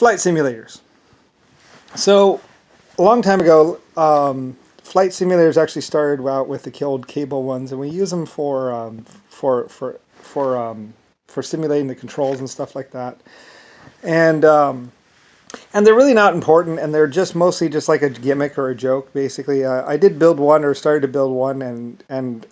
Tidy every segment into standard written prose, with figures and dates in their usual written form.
flight simulators. So a long time ago, flight simulators actually started out with the old cable ones, and we use them for simulating the controls and stuff like that. And and they're really not important, and they're just mostly just like a gimmick or a joke, basically. I did build one, or started to build one, and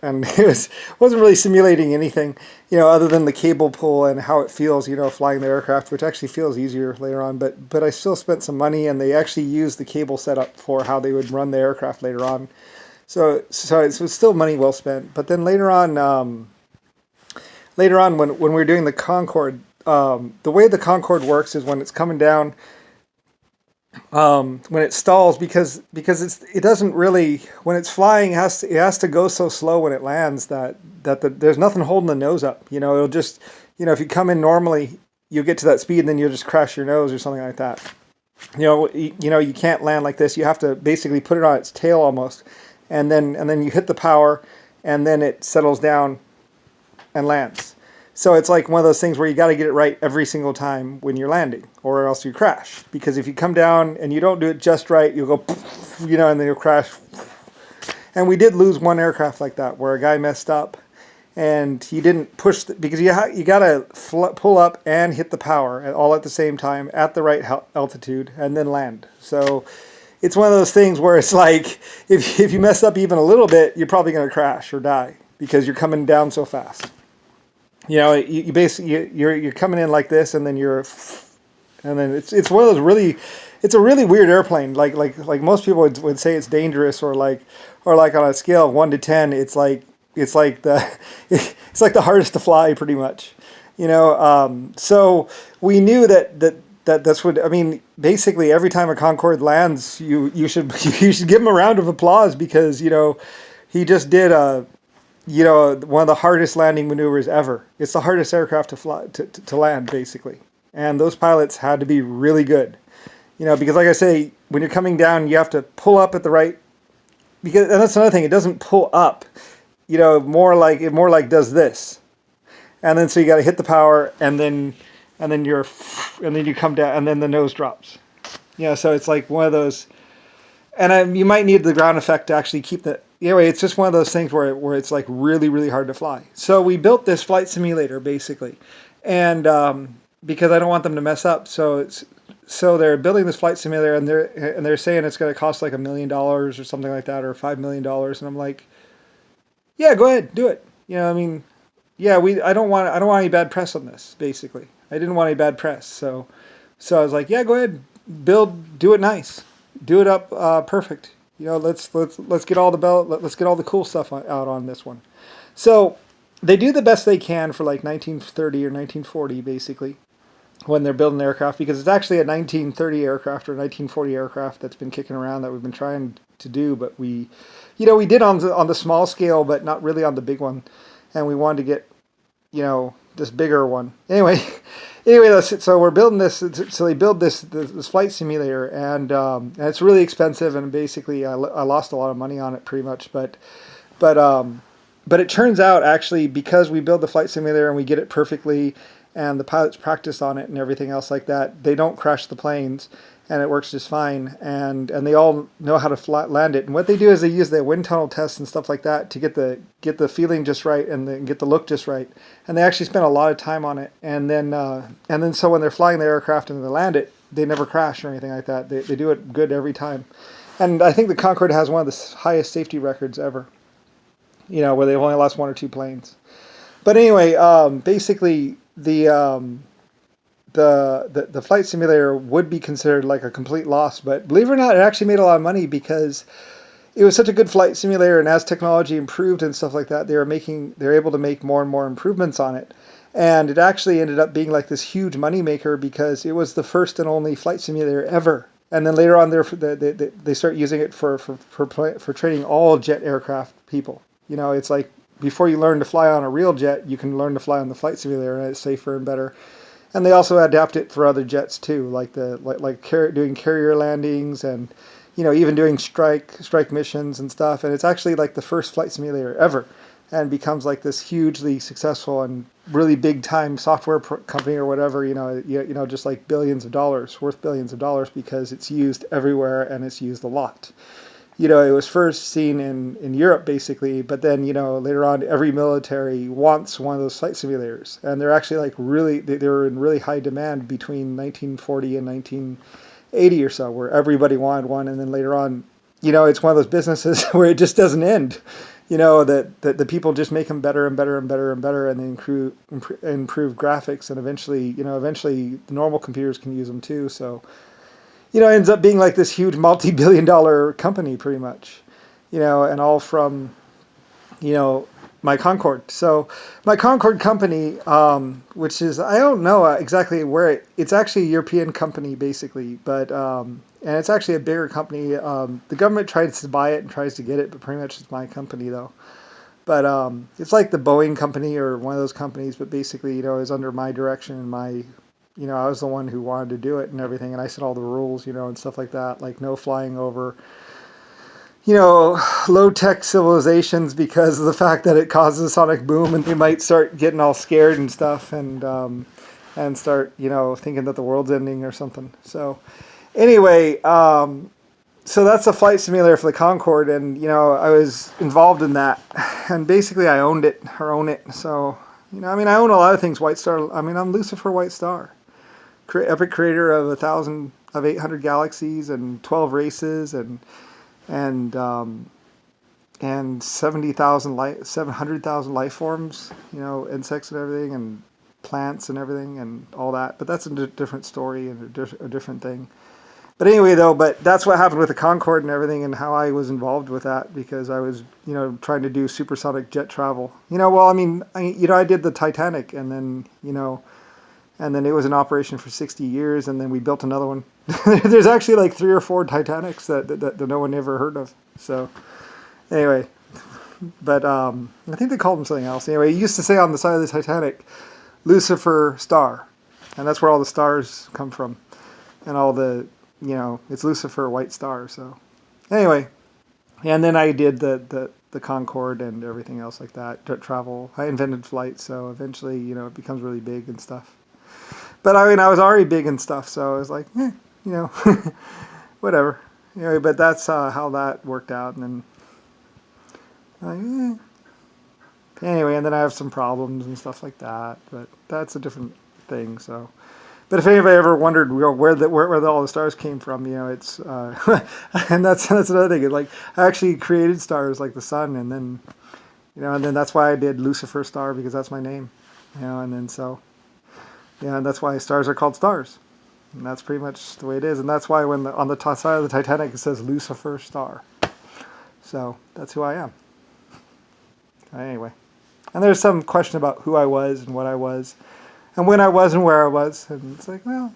wasn't really simulating anything, other than the cable pull and how it feels, flying the aircraft, which actually feels easier later on. But I still spent some money, and they actually used the cable setup for how they would run the aircraft later on. So it was still money well spent. But then later on when we were doing the Concorde, the way the Concorde works is when it's coming down. When it stalls, because it doesn't really, when it's flying, it has to go so slow when it lands that there's nothing holding the nose up. It'll just, if you come in normally, you'll get to that speed and then you'll just crash your nose or something like that. You can't land like this. You have to basically put it on its tail almost, and then you hit the power, and then it settles down and lands. So it's like one of those things where you got to get it right every single time when you're landing, or else you crash. Because if you come down and you don't do it just right, you'll go, and then you'll crash. And we did lose one aircraft like that, where a guy messed up, and he didn't push, because you got to pull up and hit the power all at the same time at the right altitude, and then land. So it's one of those things where it's like, if you mess up even a little bit, you're probably going to crash or die, because you're coming down so fast. You basically you're coming in like this, and then it's one of those really, it's a really weird airplane. Like most people would say it's dangerous, or like on a scale of 1 to 10, it's like the hardest to fly, pretty much. So we knew that's what I mean. Basically, every time a Concorde lands, you should give him a round of applause, because he just did one of the hardest landing maneuvers ever. It's the hardest aircraft to fly, to land, basically. And those pilots had to be really good. Because like I say, when you're coming down, you have to pull up at the right, and that's another thing, it doesn't pull up. More like does this. And then so you got to hit the power, and then you come down, and then the nose drops. So it's like one of those, and you might need the ground effect to actually keep the. Anyway, it's just one of those things where it's like really, really hard to fly. So we built this flight simulator, basically, and because I don't want them to mess up, so they're building this flight simulator, and they're saying it's going to cost like $1 million or something like that, or $5 million, and I'm like, yeah, go ahead, do it. I don't want any bad press on this. Basically, I didn't want any bad press, so I was like, yeah, go ahead, do it nice, do it up perfect. Let's get all the cool stuff out on this one. So they do the best they can for like 1930 or 1940, basically, when they're building aircraft, because it's actually a 1930 aircraft or 1940 aircraft that's been kicking around that we've been trying to do, but we did on the small scale, but not really on the big one, and we wanted to get this bigger one. Anyway, so we're building this. So they build this flight simulator, and it's really expensive. And basically, I lost a lot of money on it, pretty much. But it turns out, actually, because we build the flight simulator and we get it perfectly, and the pilots practice on it and everything else like that, they don't crash the planes, and it works just fine. And they all know how to land it. And what they do is they use the wind tunnel tests and stuff like that to get the feeling just right, and then get the look just right. And they actually spend a lot of time on it. And then so when they're flying the aircraft and they land it, they never crash or anything like that. They do it good every time. And I think the Concorde has one of the highest safety records ever. Where they've only lost 1 or 2 planes. But anyway, basically the flight simulator would be considered like a complete loss, but believe it or not, it actually made a lot of money, because it was such a good flight simulator, and as technology improved and stuff like that, they were able to make more and more improvements on it. And it actually ended up being like this huge money maker, because it was the first and only flight simulator ever. And then later on, they start using it for training all jet aircraft people. It's like, before you learn to fly on a real jet, you can learn to fly on the flight simulator, and it's safer and better. And they also adapt it for other jets too, like doing carrier landings, and even doing strike missions and stuff. And it's actually like the first flight simulator ever. and becomes like this hugely successful and really big time software company or whatever, just like billions of dollars, worth billions of dollars because it's used everywhere and it's used a lot. It was first seen in Europe basically, but then, later on every military wants one of those flight simulators. And they're actually like they were in really high demand between 1940 and 1980 or so, where everybody wanted one. And then later on, it's one of those businesses where it just doesn't end. That the people just make them better and better and better and better, and then improve graphics, and eventually the normal computers can use them too. So, it ends up being like this huge multi-billion-dollar company pretty much, and all from, my Concorde. So my Concorde company, which is, I don't know exactly where it's actually a European company basically, but, and it's actually a bigger company. The government tries to buy it and tries to get it, but pretty much it's my company though. But it's like the Boeing company or one of those companies, but basically, it was under my direction and I was the one who wanted to do it and everything, and I set all the rules, and stuff like that, like no flying over, low-tech civilizations because of the fact that it causes a sonic boom and they might start getting all scared and stuff and start, thinking that the world's ending or something. So anyway, so that's a flight simulator for the Concorde, and, I was involved in that, and basically I own it. So, I own a lot of things. White Star, I'm Lusifer White Star. Epic creator of 800 galaxies and 12 races and 700,000 life forms, insects and everything, and plants and everything and all that. But that's a different story and a different thing. But anyway, but that's what happened with the Concorde and everything, and how I was involved with that because I was, trying to do supersonic jet travel. I did the Titanic, and then, and then it was in operation for 60 years, and then we built another one. There's actually like 3 or 4 Titanics that no one ever heard of. So anyway, but I think they called them something else. Anyway, it used to say on the side of the Titanic, Lusifer Star, and that's where all the stars come from, and all the, it's Lucifer White Star. So anyway, and then I did the Concorde and everything else like that, travel. I invented flight, so eventually, it becomes really big and stuff. But I was already big and stuff, so I was like, whatever. Anyway, but that's how that worked out, and then, anyway, and then I have some problems and stuff like that, but that's a different thing. So, but if anybody ever wondered where all the stars came from, it's and that's another thing. Like I actually created stars like the sun, and then and then that's why I did Lusifer Star, because that's my name, and then so. Yeah, and that's why stars are called stars. And that's pretty much the way it is. And that's why when on the top side of the Titanic it says Lucifer Star. So that's who I am. Anyway. And there's some question about who I was and what I was. And when I was and where I was. And it's like, well,